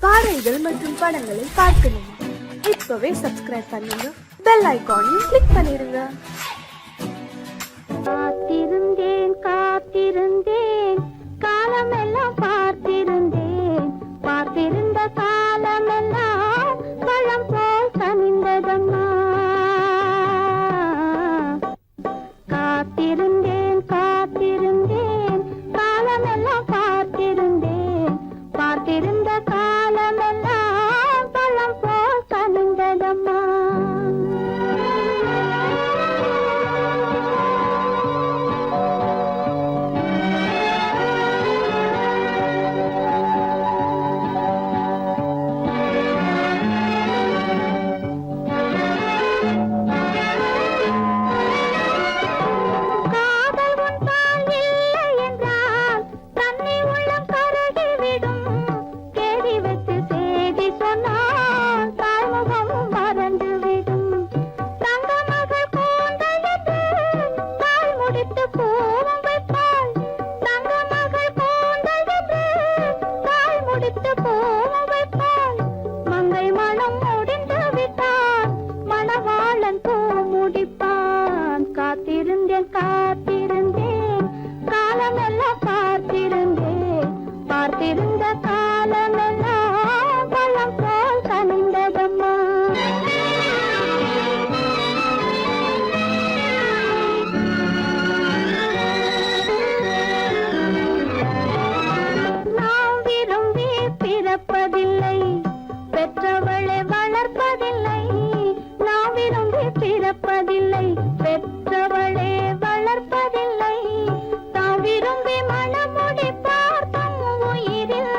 பாடல்கள் மற்றும் படங்களை பார்க்கணுமா? இப்பவே சப்ஸ்கிரைப் பண்ணுங்க, பெல் ஐகானையும் கிளிக் பண்ணிருங்க. காத்திருந்தேன் காத்திருந்தேன் காலமெல்லாம் பார்த்திருந்தேன், பார்த்திருந்த காலமெல்லாம் பழம் போல் கனிந்ததம்மா. காத்திருந்தேன் காத்திருந்தேன் காலமெல்லாம் பார்த்திருந்தேன், பார்த்திருந்த காலமெல்லாம் பழம் போல் கனிந்ததம்மா. காத்திருந்தேன் காத்திருந்தேன் காலமெல்லாம் பார்த்திருந்தேன், பார்த்திருந்த காலமெல்லாம் பழம் போல் கனிந்ததம்மா. நாம் விரும்பி பிறப்பதில்லை, பெற்றவளை வளர்ப்பதில்லை. நாம் விரும்பி பிறப்பதில்லை, பெற்றவளே வளர்ப்பதில்லை. தாம் விரும்பி மனமுடி பார்த்தும் உயிரில்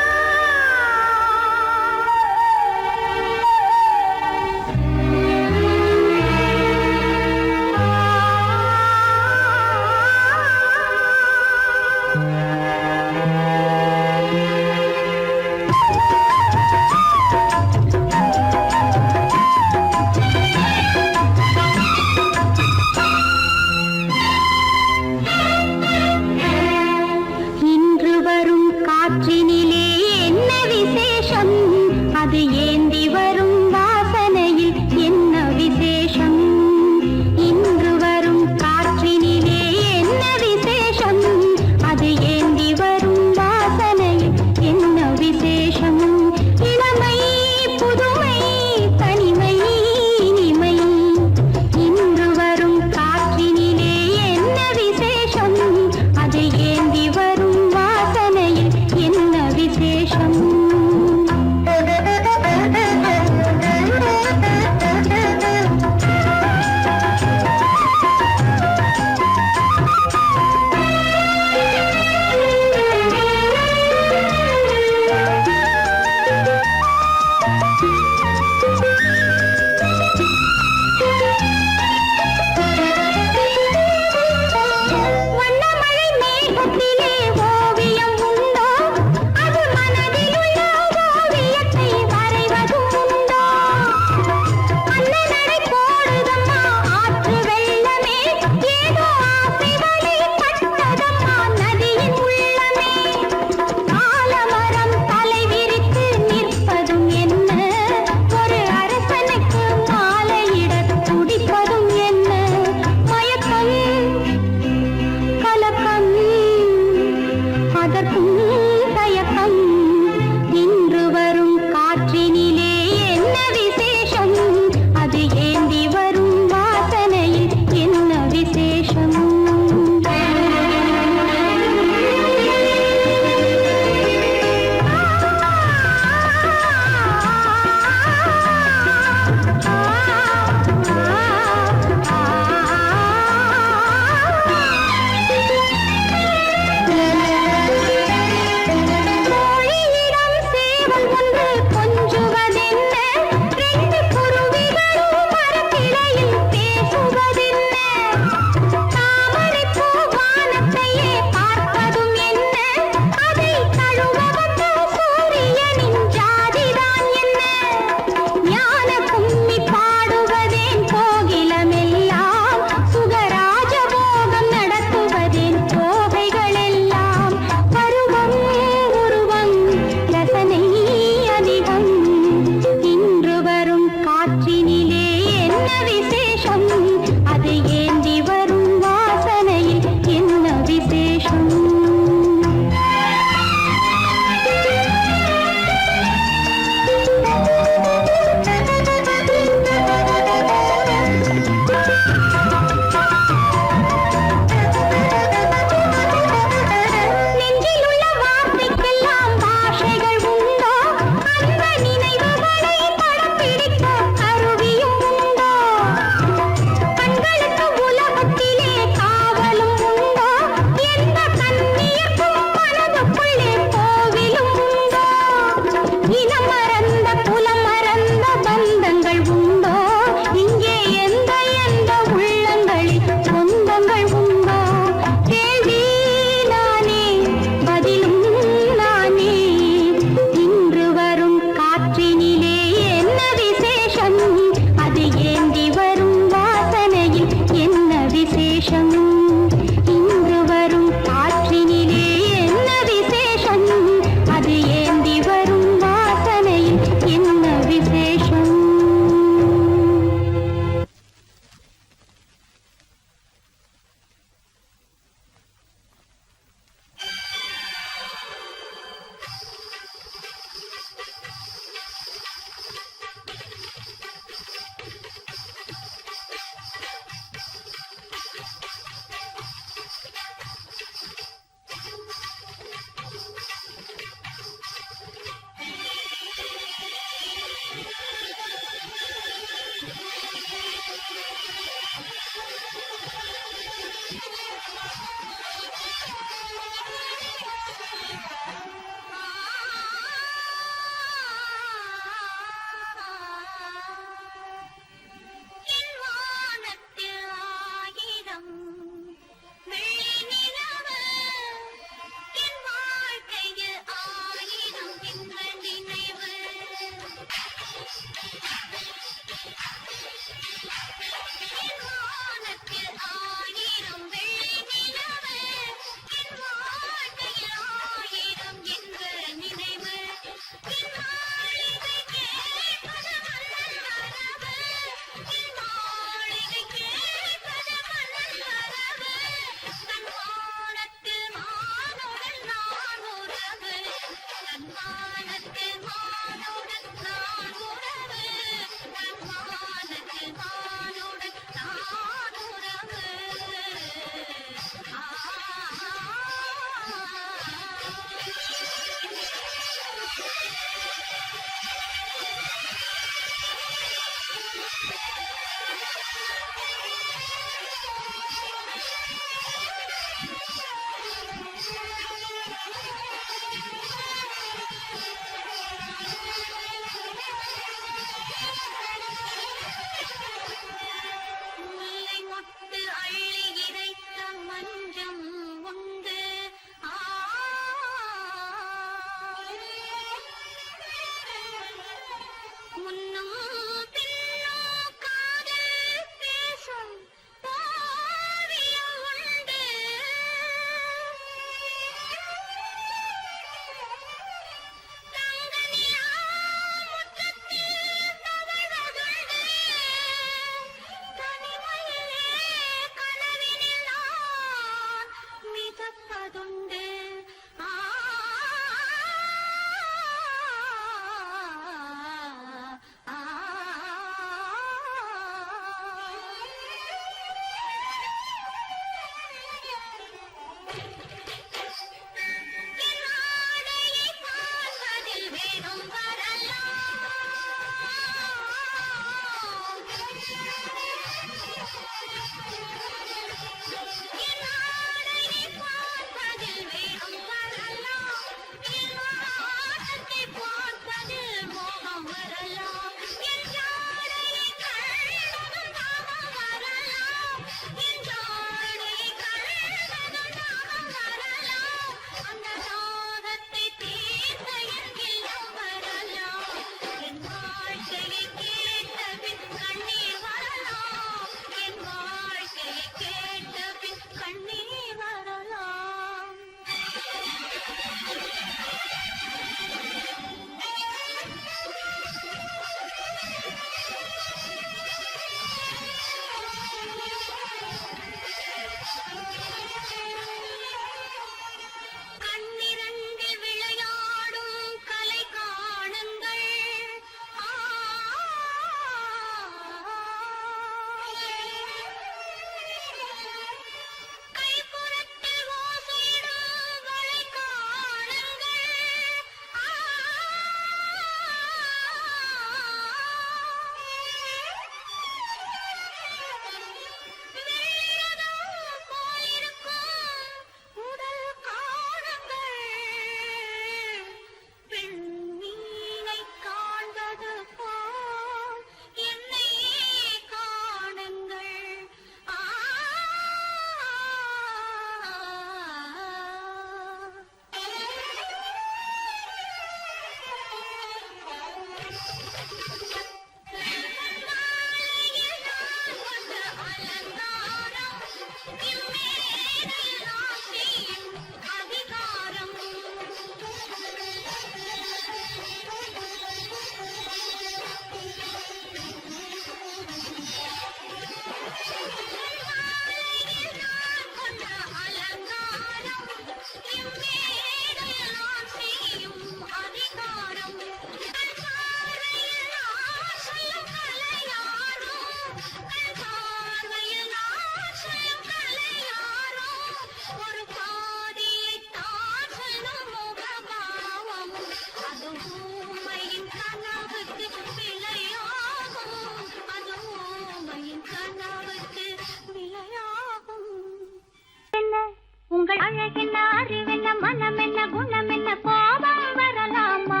அழகென்ன உங்கள் அழகென்ன அறிவென்ன மனம் என்ன குணம் என்ன கோபம் வரலாமா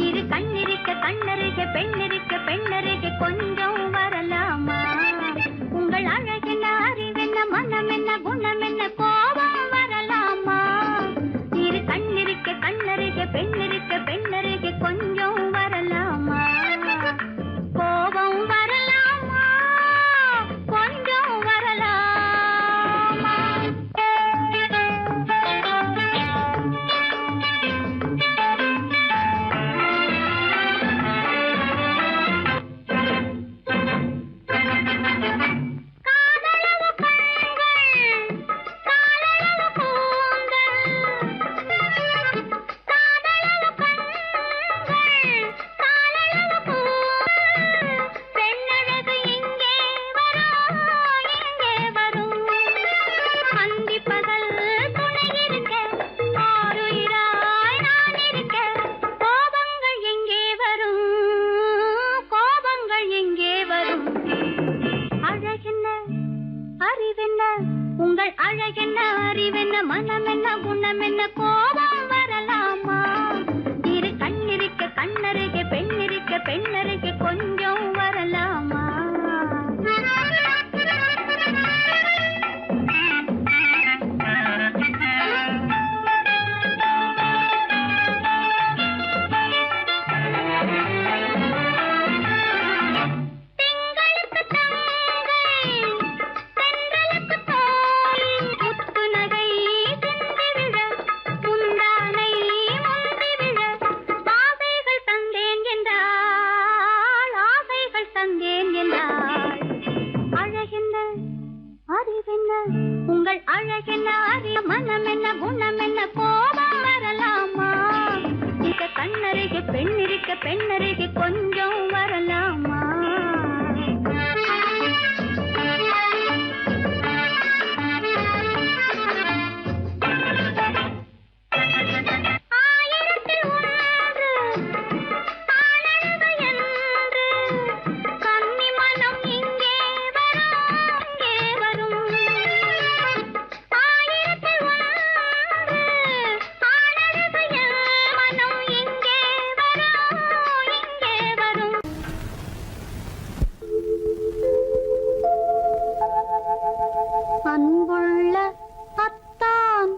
இரு கண்ணிருக்க கண்ணருக பெண்ணிருக்க பெண்ணருக கொஞ்சம் வரலாமா உங்கள் அழகென்ன அறிவென்ன மனம் என்ன குணம் என்ன கோபம் வரலாமா இரு கண்ணிருக்க கண்ணருக பெண்ணிருக்க பெண்ணருக கொஞ்சம் வரலாமா கோபம் வரலாமா கொஞ்சம் வரலாமா காதலவு கண்கள் காதலவு கூந்தல் காதலவு கண்கள் காதலவு கூந்தல் பெண்ணழகு இங்கே வரும் அந்தி பகல் துணை இருக்க ஆருயிராய் நான் இருக்க கோபங்கள் எங்கே வரும் கோபங்கள் எங்கே வரும் அழகென்ன அறிவென்ன உங்கள் அழகென்ன அறிவென்ன மனம் என்ன குணம் என்ன கோபம் வரலாமா இரு கண்ணிருக்க கண்ணருக பெண்ணிருக்க பெண்ணருக கொஞ்சம் வரலாமா திங்களுக்கு தங்கை தென்றலுக்கு தோழி முத்து நகை சிந்திவிழ முந்தானை முந்திவிழ ஆசைகள் தந்தேன் என்றாள் ஆசைகள் தந்தேன் என்றாள் அழகென்ன அறிவென்ன உங்கள் அழகென்ன அறிய மனம் என்ன குணம் என்ன கோபம் வரலாமா இங்க கண்ணருக பெண்ணிருக்க பெண்ணருக கொஞ்சம் வரலாமா ஆயிரத்தில் ஒன்று ஆனழகு என்று கன்னி மனம் இங்கே வரும் ஆயிரத்தில் ஒன்று ஆனழகு மனம் இங்கே வரும் அன்புள்ள அத்தான்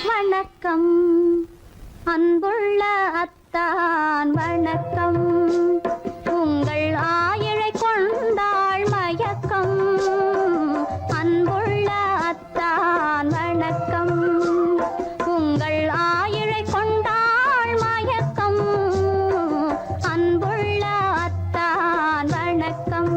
வணக்கம் அன்புள்ள அத்தான் வணக்கம் உங்கள் ஆயிழை கொண்டாள் மயக்கம் அன்புள்ள அத்தான் வணக்கம் உங்கள் ஆயிழை கொண்டாள் மயக்கம் அன்புள்ள அத்தான் வணக்கம்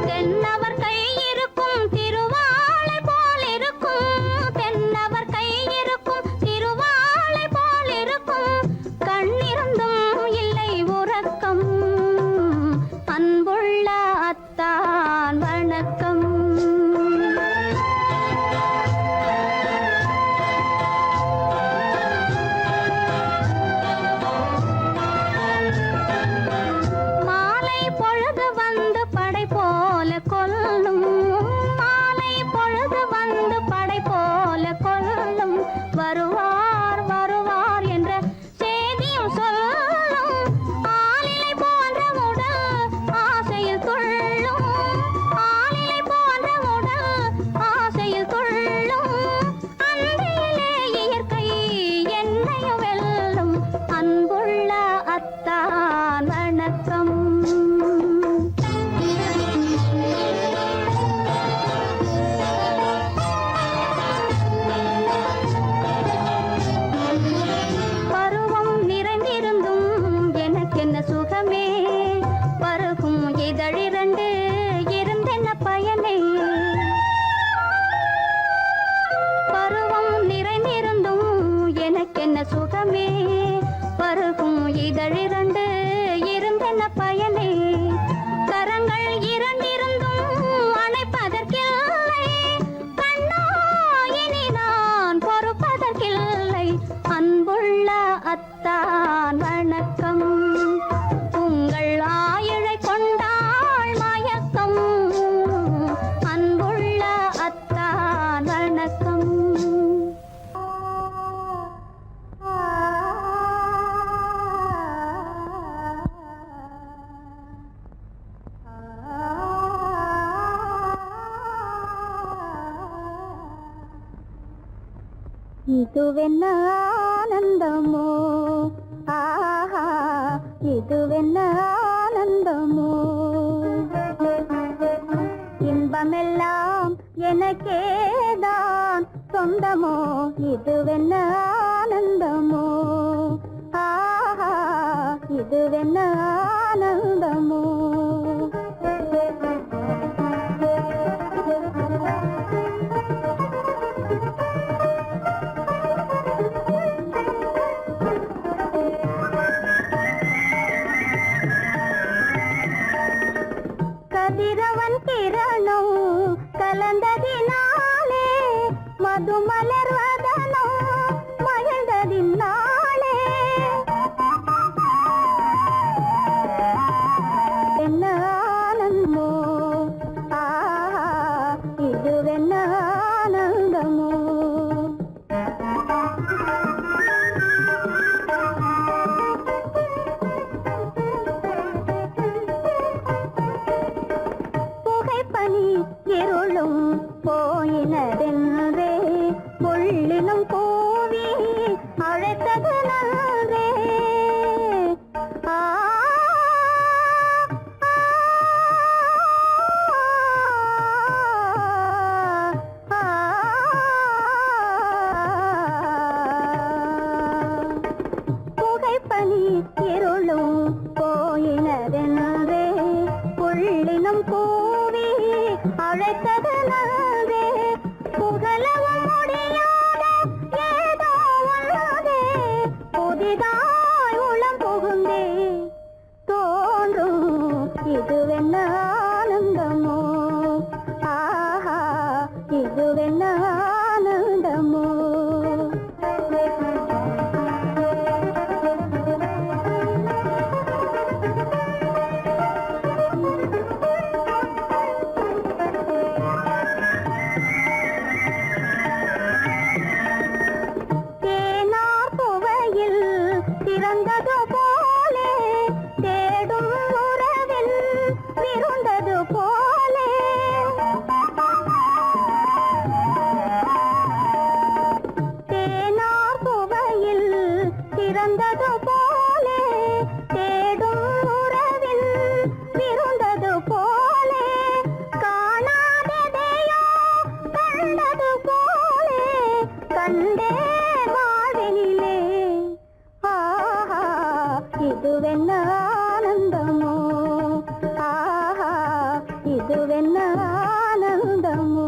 தென்னவர் கை இருக்கும் திருவாளை போல் இருக்கும் தென்னவர் கை இருக்கும் திருவாளை போல் இருக்கும் கண்ணிருந்தும் இல்லை உறக்கம் அன்புள்ள அத்தான் வணக்கம் மாலை பொழுது வந்து படை போல கொல்லும் மாலை பொழுது வந்து படை போல கொல்லும் வருவார் வருவார் என்ற செய்தியும் சொல்லும் ஆளிலை போன்ற உடல் ஆசையில் துள்ளும் ஆளிலை போன்ற உடல் ஆசையில் துள்ளும் அன்றையிலே இயற்கை என்னையும் வெல்லும் அன்புள்ள அத்தான் வணக்கம் பருவம் நிறைந்திருந்தும் எனக்கென்ன சுகமே பருகும் இதழிரண்டு இருந்தென்ன பயனே பருவம் நிறைந்திருந்தும் எனக்கென்ன சுகமே பருகும் இதழிரண்டு இருந்தென்ன பயனே கரங்கள் இரண்டிருந்தும் அணைப்பதற்கில்லை கண்ணா இனி நான் பொறுப்பதற்கில்லை அன்புள்ள அத்தான் வணக்கம். உங்கள் ஆயுளை கொண்டாள் மயக்கம். அன்புள்ள அத்தான் வணக்கம். இதுவென்ன ஆனந்தமோ, ஆஹா இதுவென்ன ஆனந்தமோ, இன்பமெல்லாம் எனக்கேதான் சொந்தமோ, இதுவென்ன ஆனந்தமோ, ஆஹா இதுவென்ன ஆனந்தமோ. கதிரவன் கிரணம் கலந்ததினாலே, மது மலர்வதனோ மகிழ்ந்ததினாலே, என்ன ஆனந்தமோ, ஆஹா இதுவென்ன ஆனந்தமோ. புகைப்பனி இருளும் போயினதென்றே, புள்ளினும் பூவி அழைத்தது நன்றே. புகைப்பனி இருளும் போயினதென்றே, புள்ளினும் பூவி அழைத்தது நன்றே. புகழவும் முடியாத ஏதோ உள்ளதே, புதிதாய் உளம் புகுந்தே தோன்றும் இதுவென்ன ஆனந்தமோ, ஆஹா இதுவென்ன ஆனந்தமோ. தேனார் புவையில் திறந்தது போலே, தேடும் உறவில் விருந்தது போலே, தேனார் புவையில் திறந்தது போலே, தேடும் உறவில் விருந்தது போலே, காணாததையோ கண்டது போலே, கண்டே வாழ்வினிலே, ஆஹா இதுவென்ன ஆனந்தமோ, ஆஹா இதுவென்ன ஆனந்தமோ.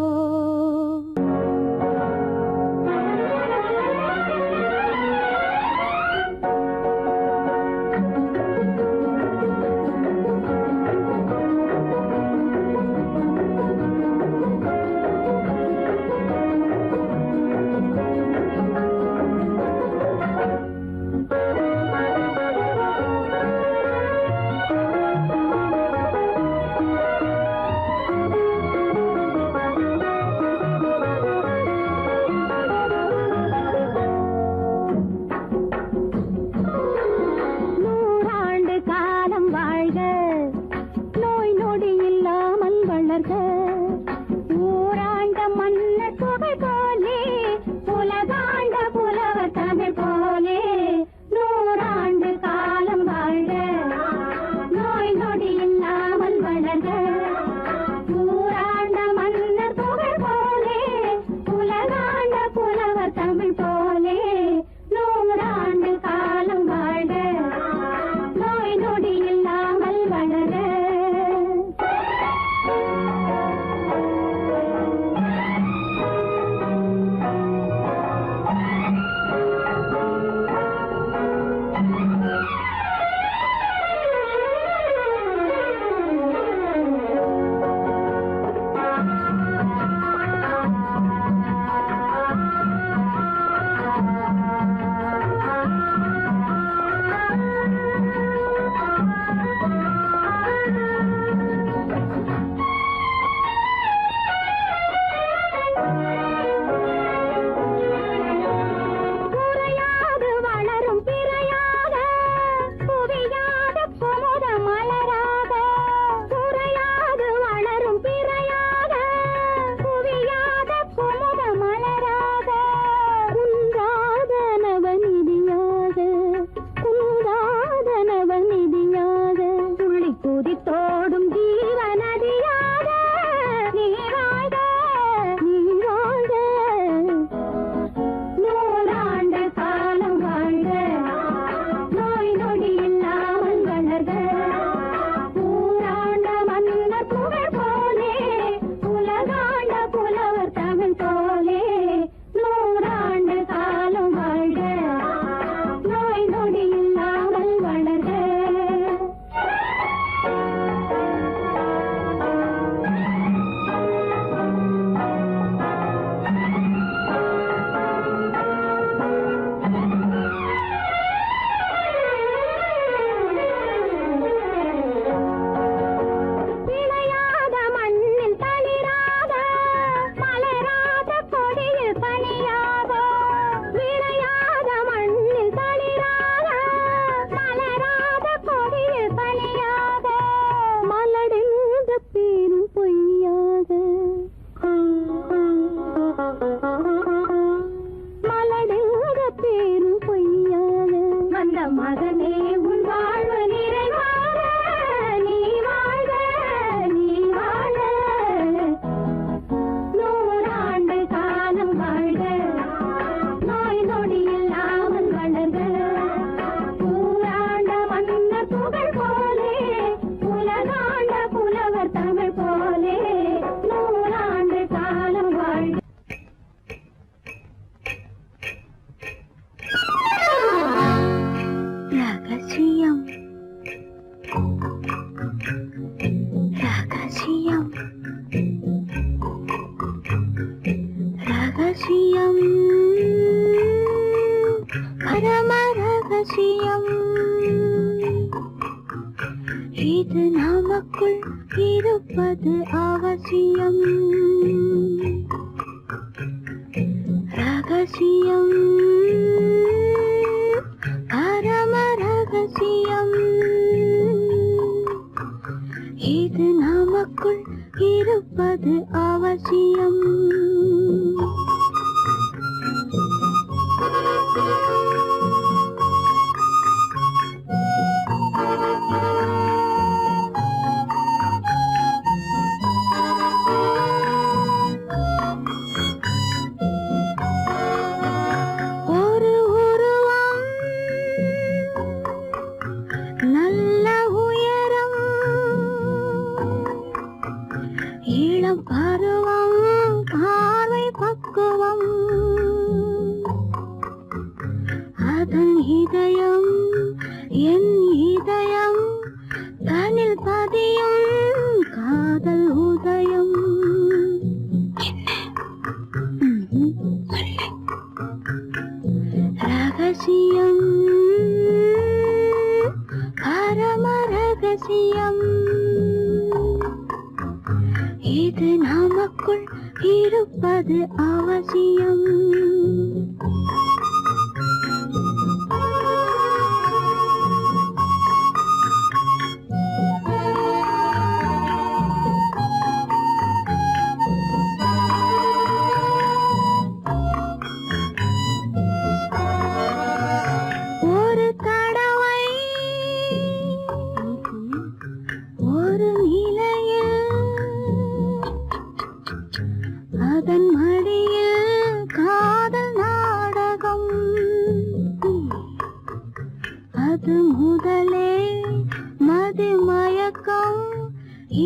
மகனே உன் வாழ்வு நிறைவாக நீ வாழ நீ வாழ நூறாண்டு காலம் வாழ்க நோய் நொடி இல்லாமல் வளர்க ஊராண்ட மன்னர் புகழ் போலே உலகாண்ட புலவர் தமிழ் போலே நூறாண்டு காலம் வாழ்க. ரகசியம் ரகசியம் ரகசியம் பரம ரகசியம் இது நமக்குள் இருப்பது அவசியம் ரகசியம் பரம ரகசியம் இது நமக்குள் இருப்பது அவசியம் ஒரு உருவம் நல்ல உயரம் இளம் பருவம் பார்வை பக்குவம் அதன் இதயம் என் இதயம் தனில் பதியும் காதல் உதயம் ரகசியம் பரம ரகசியம் இது நமக்குள் இருப்பது அவசியம் ஒரு தடவை ஒரு நிலையில் அதன் மடியில் காதல் நாடகம் அது முதலே மதிமயக்கம்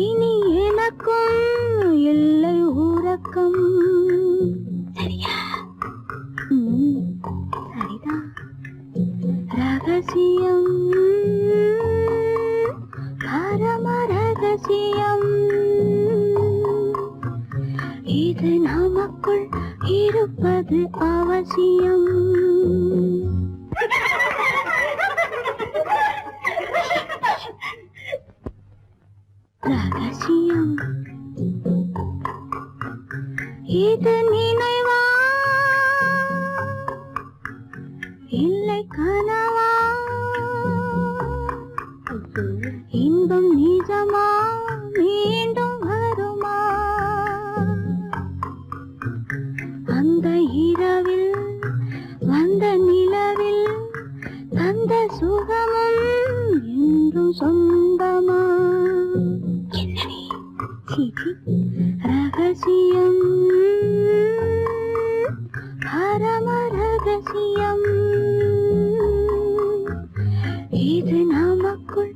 இனி எனக்கும் இல்லை உறக்கம் சரியா சரிதான் ரகசியம் பரம ரகசியம் இது நமக்குள் இருப்பது அவசியம் ரகசியம் இது நினைவா இல்லை கனவா இன்பம் நிஜமா மீண்டும் வருமா அந்த இரவில் வந்த நிலவில் தந்த சுகமும் என்றும் சொந்தமா என்னடி சீச்சி ரகசியம் பரம ரகசியம் இது நமக்குள்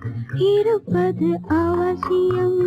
இருப்பது அவசியம்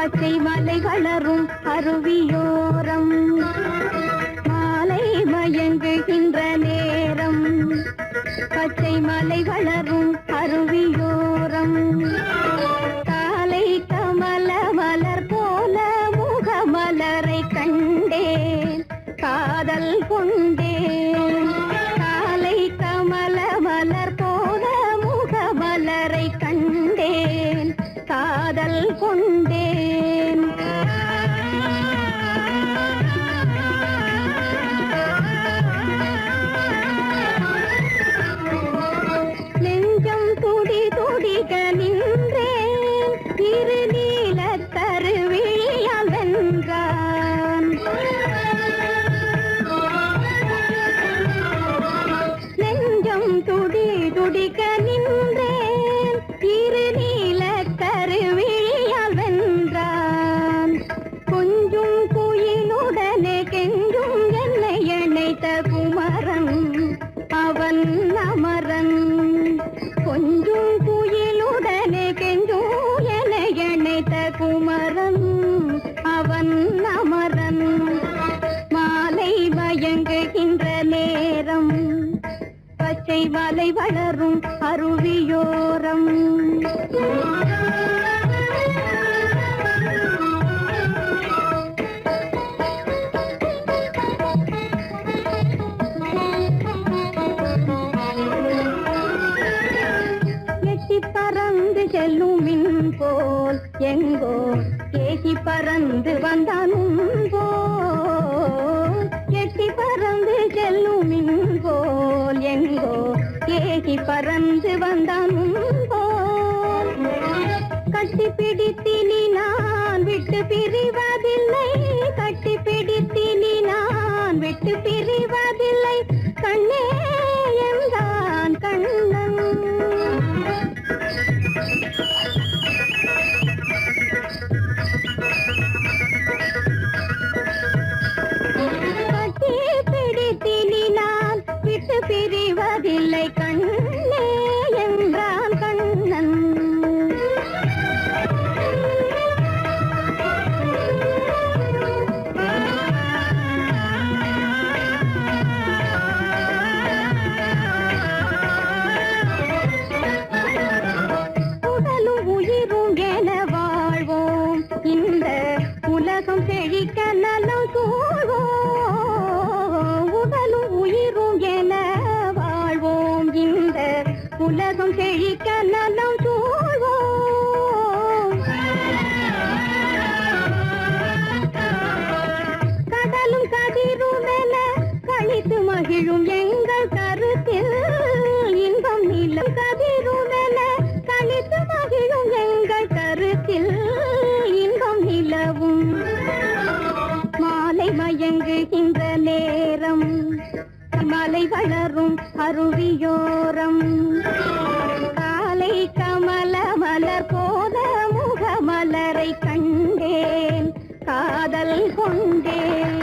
பச்சை மலை வளரும் அருவியோரம் மாலை மயங்குகின்ற நேரம் பச்சை மலை வளரும் அருவியோரம் காலை கமல மலர் போல முகமலரை கண்டேன் காதல் கொண்டேன் காலை கமல மலர் போல முகமலரை கண்டேன் காதல் கொண்டேன் நெஞ்சம் துடி துடிக்க நின்றேன் இரு நீல கருவிழியால் வென்றான் நெஞ்சம் துடி துடிக்க நின்றேன் இரு நீல கருவிழியால் வென்றான் கொஞ்சும் குயிலுடனே கெஞ்சும் என்னை இணைத்த குமரன் அவன் அமரன் கொஞ்சும் குயிலுடனே கெஞ்சும் என்னை இணைத்த குமரன் அவன் அமரன் மாலை மயங்குகின்ற நேரம் பச்சை மலை வளரும் அருவியோரம் எட்டி பறந்து செல்லும் மின் போல் எங்கோ ஏகி பறந்து வந்தானும் போல் எட்டி பறந்து செல்லும் மின் போல் எங்கோ ஏகி பறந்து வந்தானும் போல் கட்டி பிடித்தினி நான் விட்டு பிரிவதில்லை கட்டி பிடித்தினி நான் விட்டு பிரிவதில்லை கண்ணே என்றான் கண்ணன் கட்டி பிடித்தினி நான் விட்டு பிரிவதில்லை கண்ணே என்றான் கண்ணன் உடலும் உயிரும் என வாழ்வோம் இந்த உலகம் செழிக்க நலம் சூழ்வோம் உடலும் உயிரும் என வாழ்வோம் இந்த உலகம் செழிக்க நலம் சூழ்வோம் கடலும் கதிரும் என கழித்து மகிழும் எங்கள் கருத்தில் இன்பம் நிலம் கதிரும் என கழித்து மகிழும் எங்கள் கருத்தில் இன்பம் நிலவும் மாலை மயங்குகின்ற நேரம் மலை வளரும் அருவியோரம் காலை கமல மலர் போல முகமலரை கண்டேன் காதல் கொண்டேன்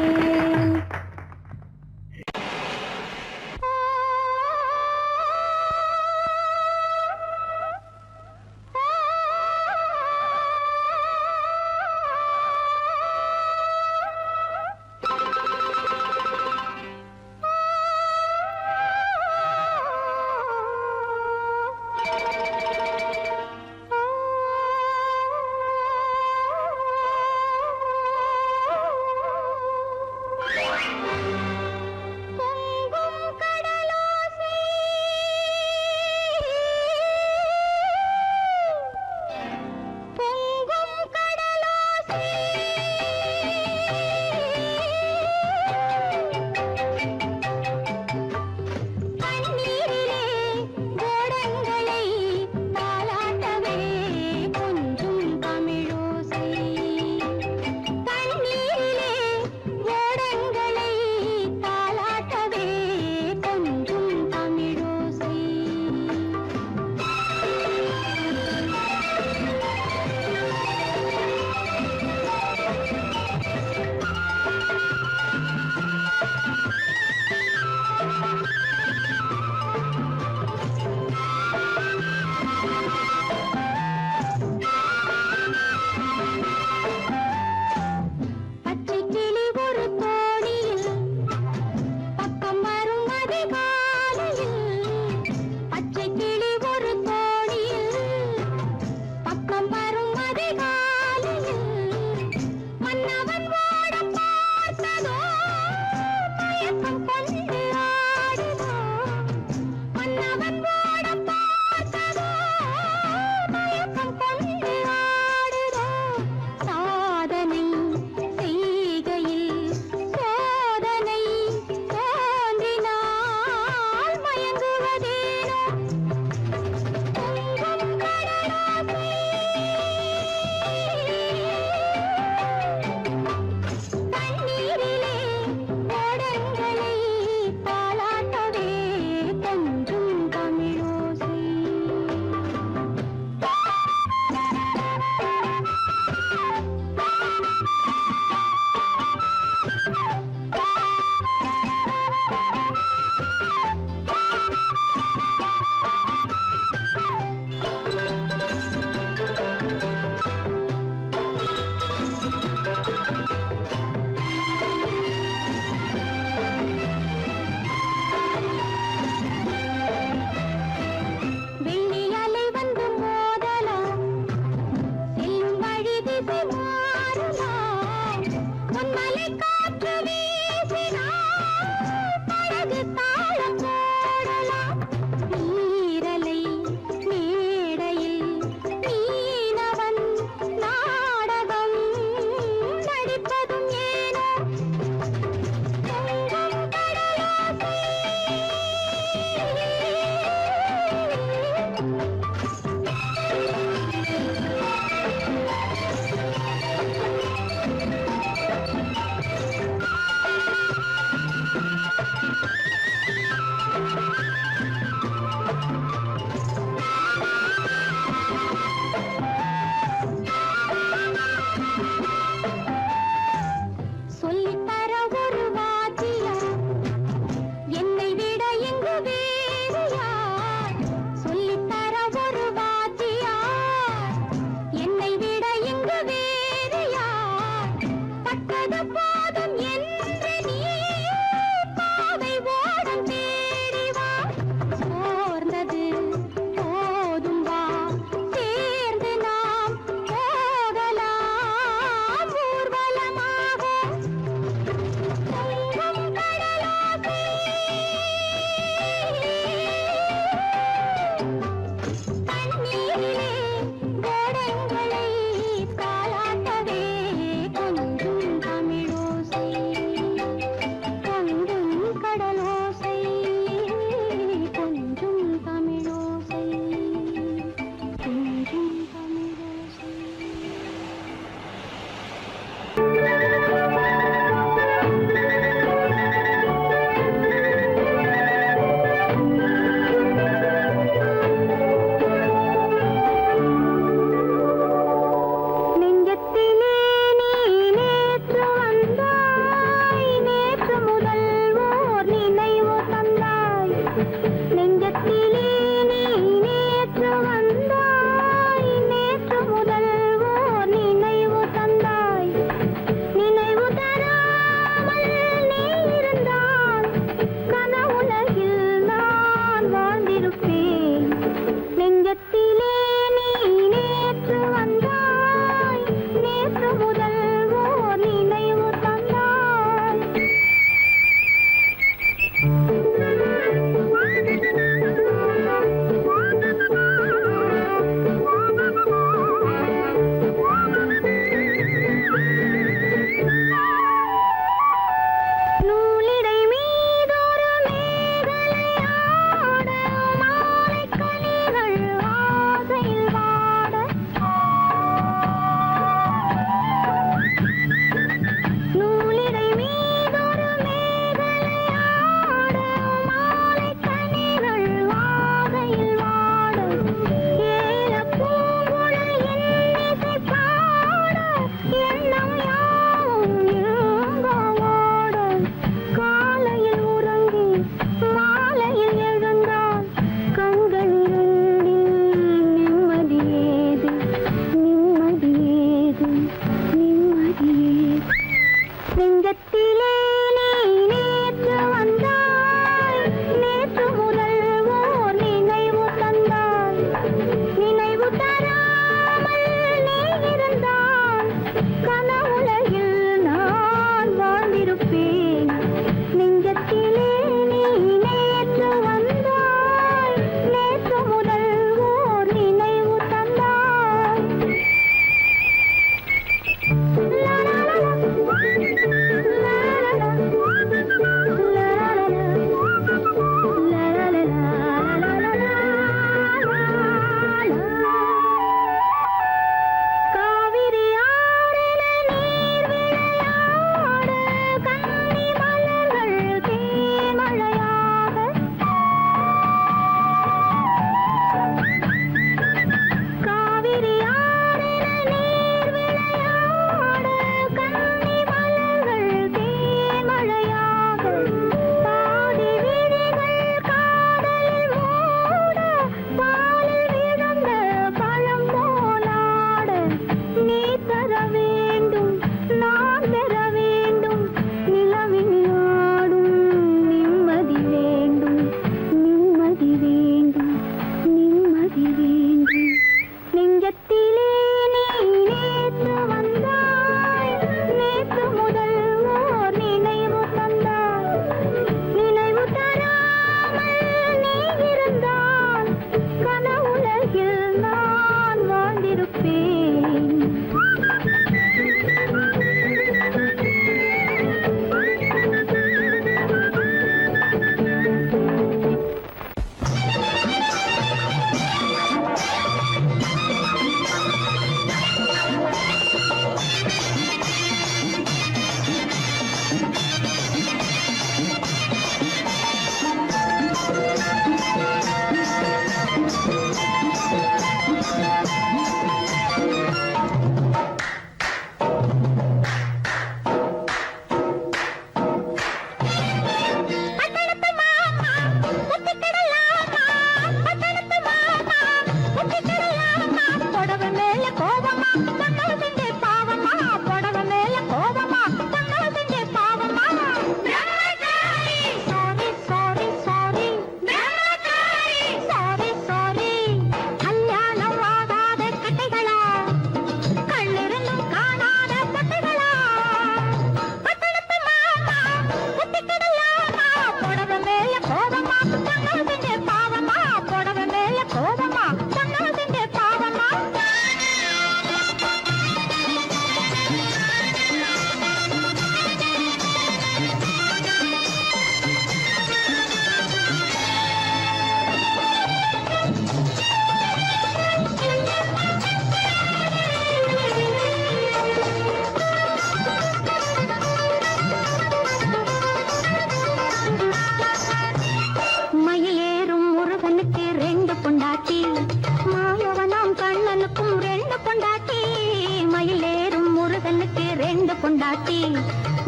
கனவுலகில்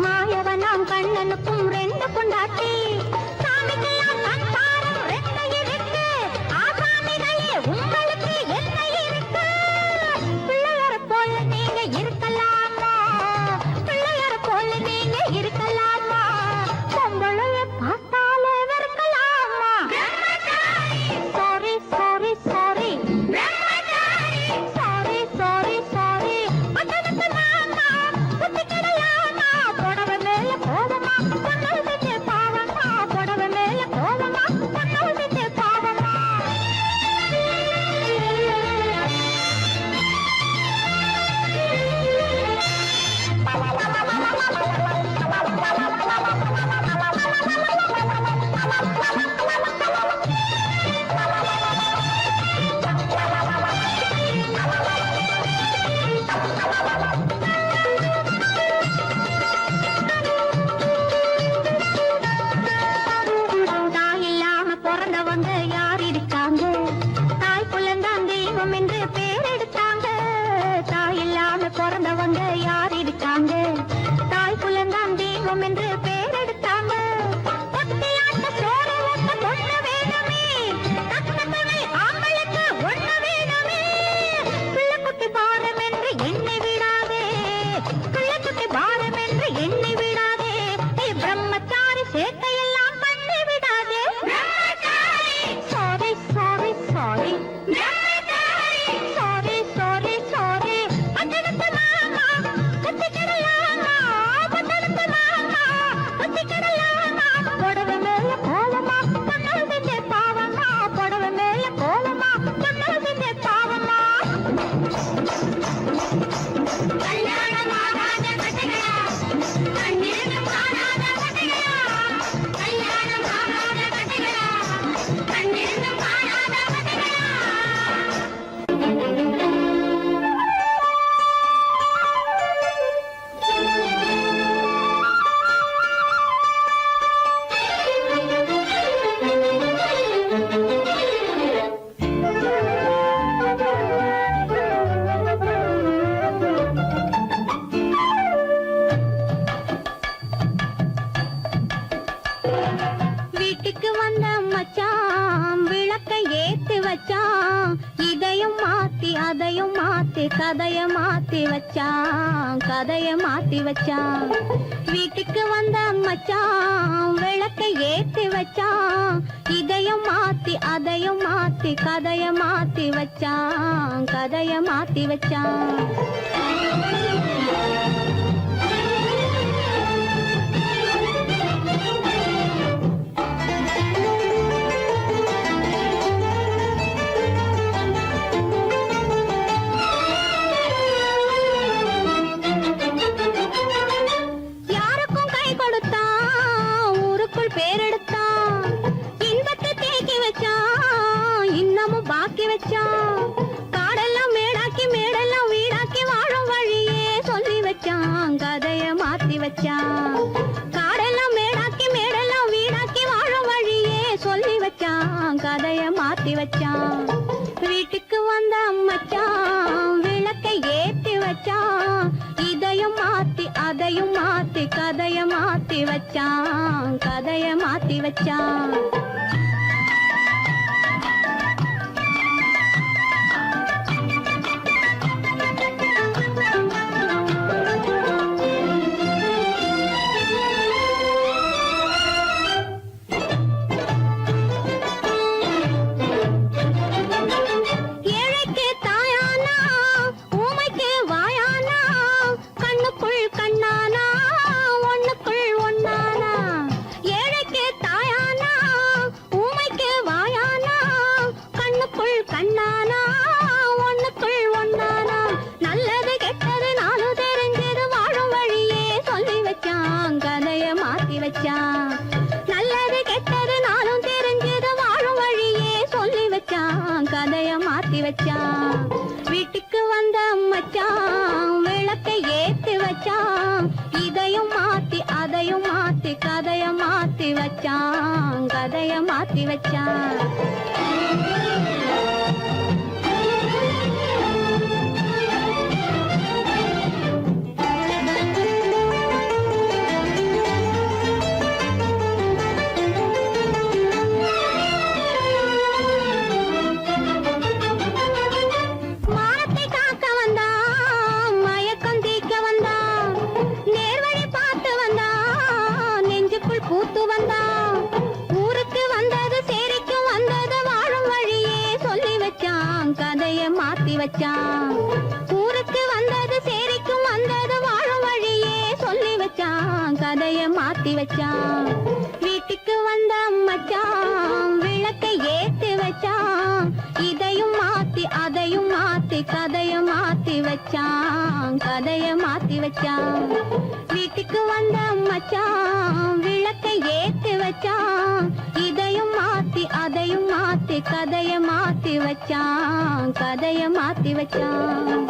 மாயவனாம் கண்ணனுக்கும் ரெண்டு பொண்டாட்டி சாமிக்கெல்லாம் சம்சாரம் ரெண்டு இருக்கு ஆசாமிகளே உங்களுக்கு என்ன இருக்கு பிள்ளையார போல நீங்க இருக்கலாமா பிள்ளையார போல நீங்க இருக்கலாமா பொங்கலைய பார்த்தாலே வெறுக்கலாமா sorry sorry sorry sorry sorry sorry பட்டணத்து மாமா புத்தி கிடையாமா புடவை மேல கோவமா பொண்ணு செஞ்ச பாவமா புடவை மேல கோவமா பொண்ணு செஞ்ச பாவமா தாய் இல்லாம பிறந்தவங்க யார் இருக்காங்க தாய் குலந்தான் தெய்வம் என்று பேர் எடுத்தாங்க தாய் இல்லாம பிறந்தவங்க யார் இருக்காங்க தாய் குலந்தான் தெய்வம் என்று பேர் எடுத்தாங்க ஒத்தையாட்ட சோறு ஊட்ட பொண்ணு வேணுமே தக்க துணை ஆம்பளுக்கு ஒண்ணு வேணுமே பிள்ளைக்குட்டி பாரம் என்று எண்ணி விடாதே பிள்ளைக்குட்டி பாரம் என்று எண்ணி விடாதே நீ பிரம்மச்சாரி சேட்டையெல்லாம் பண்ணி விடாதே sorry sorry sorry sorry sorry sorry பட்டணத்து மாமா புத்தி கிடையாமா பட்டணத்து மாமா புத்தி கிடையாமா புடவை மேல கோலமா பொண்ணு செஞ்ச பாவமா புடவை மேல கோலமா பொண்ணு செஞ்ச பாவமா கல்யாணம் ஆகாத கட்டைகளா கண்ணீரும் காணாத கட்டைகளா கல்யாணம் ஆகாத கட்டைகளா கண்ணீரும் காணாத கட்டைகளா வீட்டுக்கு வந்த மச்சான் விளக்கை ஏத்தி வச்சான் இதையும் மாத்தி அதையும் மாத்தி கதைய மாத்தி வச்சான் கதைய மாத்தி வச்சான் வீட்டுக்கு வந்த மச்சான் விளக்கை ஏத்தி வச்சான் இதையும் மாத்தி அதையும் மாத்தி கதைய மாத்தி வச்சான் கதைய மாத்தி வச்சான் யாருக்கும் கை கொடுத்தான் ஊருக்குள் பேரெடுத்தான் இன்பத்தை தேக்கி வச்சான் இன்னமும் பாக்கி வச்சான் காடெல்லாம் மேடாக்கி மேடெல்லாம் வீடாக்கி வாழும் வழியே சொல்லி வச்சான் கதைய மாத்தி வச்சான் காடெல்லாம் மேடாக்கி மேடெல்லாம் வீடாக்கி வாழும் வழியே சொல்லி வச்சான் கதைய மாத்தி வச்சான் வீட்டுக்கு வந்த மச்சான் விளக்கை ஏத்தி வச்சான் இதையும் மாத்தி அதையும் மாத்தி கதைய மாத்தி வச்சான் கதைய மாத்தி வச்சான் ஏழைக்கு தாயானா ஊமைக்கு வாயானா கண்ணுக்குள் கண்ணானா ஒண்ணுக்குள் ஒண்ணானா ஏழைக்கு தாயானா ஊமைக்கு வாயானா கண்ணுக்குள் கண்ணானா ஒண்ணுக்குள் ஒண்ணானா நல்லது கெட்டது நானும் தெரிஞ்சது வாழும் வழியே சொல்லி வச்சான் கதைய மாத்தி வச்சான் நல்லது கெட்டது நானும் தெரிஞ்சது வாழும் வழியே சொல்லி வச்சான் கதைய மாத்தி வச்சான் வீட்டுக்கு வந்த மச்சான் விளக்கை ஏத்தி வச்சான் இதையும் மாத்தி அதையும் மாத்தி கதைய மாத்தி வச்சான் கதைய மாத்தி வச்சான் கூத்து வந்தான் ஊருக்கு வந்தது சேரிக்கு வந்தது வாழும் வழியே சொல்லி வச்சான் கதைய மாத்தி வச்சான் ஊருக்கு வந்தது சேரிக்கும் வந்தது வாழும் வழியே சொல்லி வச்சான் கதைய மாத்தி வச்சான் வீட்டுக்கு வந்த மச்சான் விளக்கை ஏத்தி வச்சான் இதையும் மாத்தி அதையும் மாத்தி கதைய மாத்தி வச்சான் கதைய மாத்தி வச்சான் வீட்டுக்கு வந்த மச்சான் விளக்கை ஏத்தி வச்சான் இதையும் மாத்தி அதையும் மாத்தி கதைய மாத்தி வச்சான் கதைய மாத்தி வச்சான்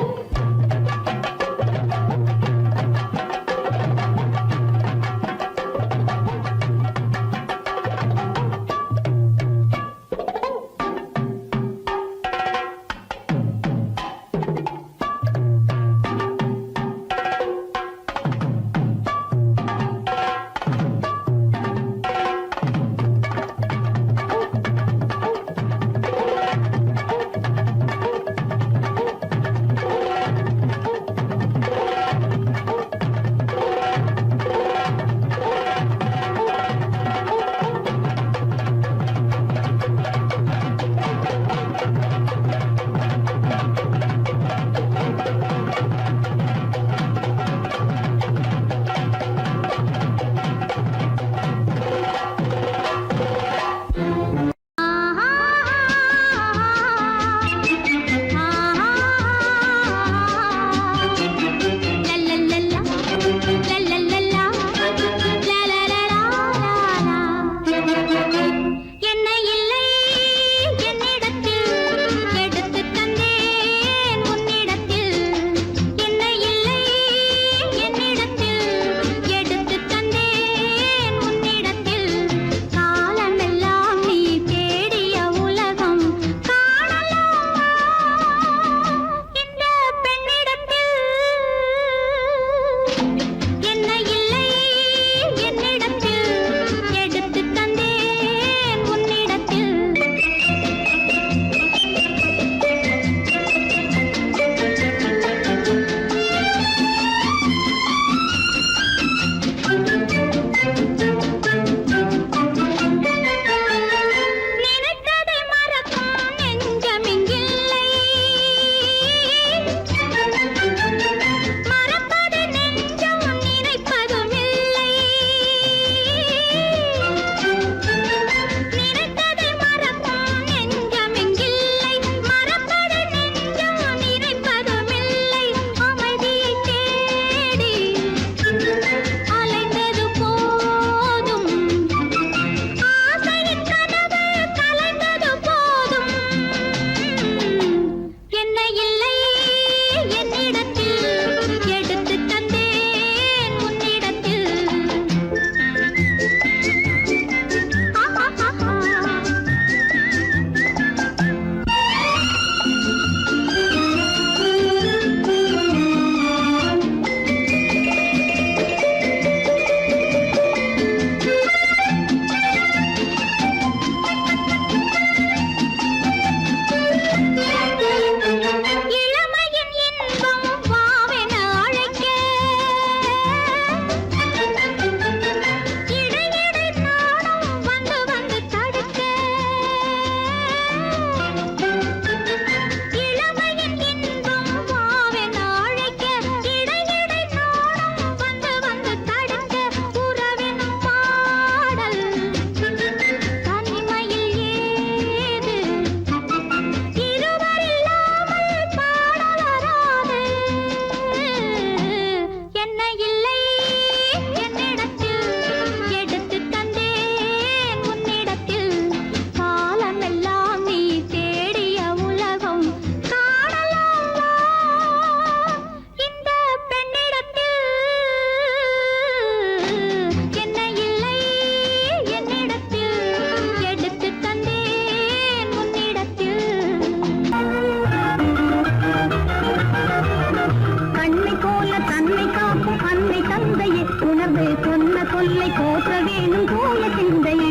சொல்லை போற்ற வேணும் தூய சிந்தையே.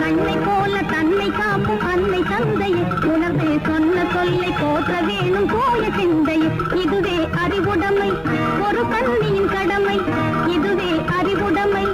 கண்ணை போல தன்னை காப்பும் அன்னை தந்தையே, உணர்வே சொன்ன சொல்லை போற்ற வேணும் தூய சிந்தையே. இதுவே அறிவுடைமை, ஒரு கண்ணியின் கடமை, இதுவே அறிவுடைமை.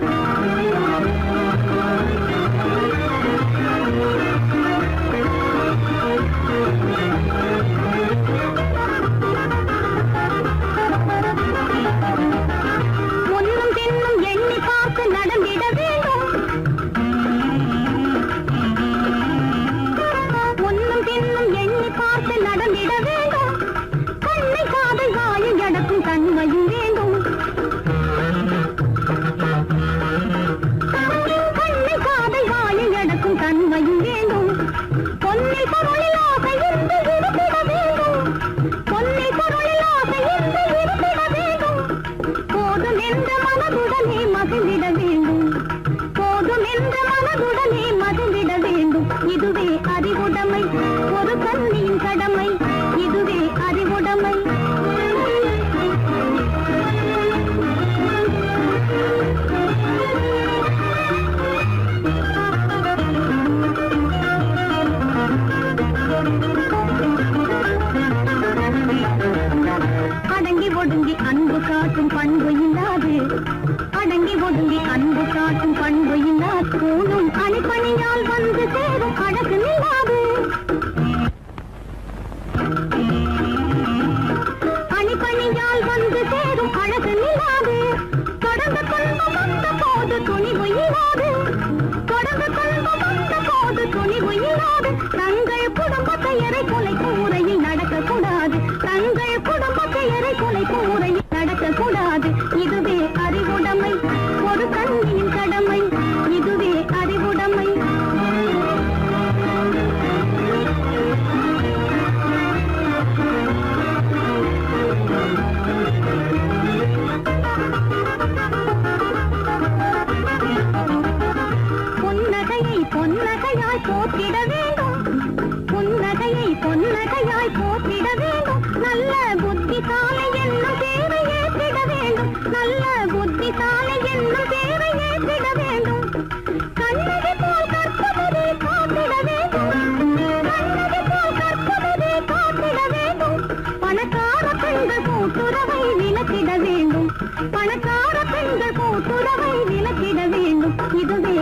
என்ற மனதுடனே மதிலிட வேண்டும். இதுவே அறிவுடைமை, ஒரு கன்னியின் கடமை. இதுவே அறிவுடைமை. அடங்கி ஒடுங்கி அன்பு காட்டும் பண்பு இல்லாது, அடங்கி ஒடுங்கி அன்பு காட்டும் பண்பு இல்லாது, கூணும் அணிப்பணியால் வந்து சேரும் அழகு நில்லாது. அணிப்பணியால் வந்து சேரும் அழகு நில்லாது. தொடர்ந்து கொள்வம் வந்த போது துணிவு இல்லாது, தொடர்ந்து கொள்வம் வந்த போது துணிவு இல்லாது. தங்கள் குடும்ப பெயரை குலைக்கும் முறையில் நடக்கக்கூடாது, தங்கள் குடும்ப பெயரை குலைக்கும் முறையில் நடக்கக்கூடாது. இதுவே அறிவுடைமை, ஒரு கன்னியின் கடமை. இதுவே அறிவுடைமை. புன்னகையை பொன்னகையாய் போற்றிட வேண்டும், புன்னகையை பொன்னகையாய் போற்றிட வேண்டும். நல்ல புத்திசாலை என்னும் தேவை ஏற்றிட வேண்டும், நல்ல புத்திசாலை என்னும் தேவை ஏற்றிட வேண்டும். கண்ணகி போல் கற்பவரே காத்திட வேண்டும், கண்ணகி போல் கற்பவரே காத்திட வேண்டும். பணக்கார பெண்கள் கூட்டுறவை விலக்கிட வேண்டும், பணக்கார பெண்கள் கூட்டுறவை விலக்கிட வேண்டும். இதுவே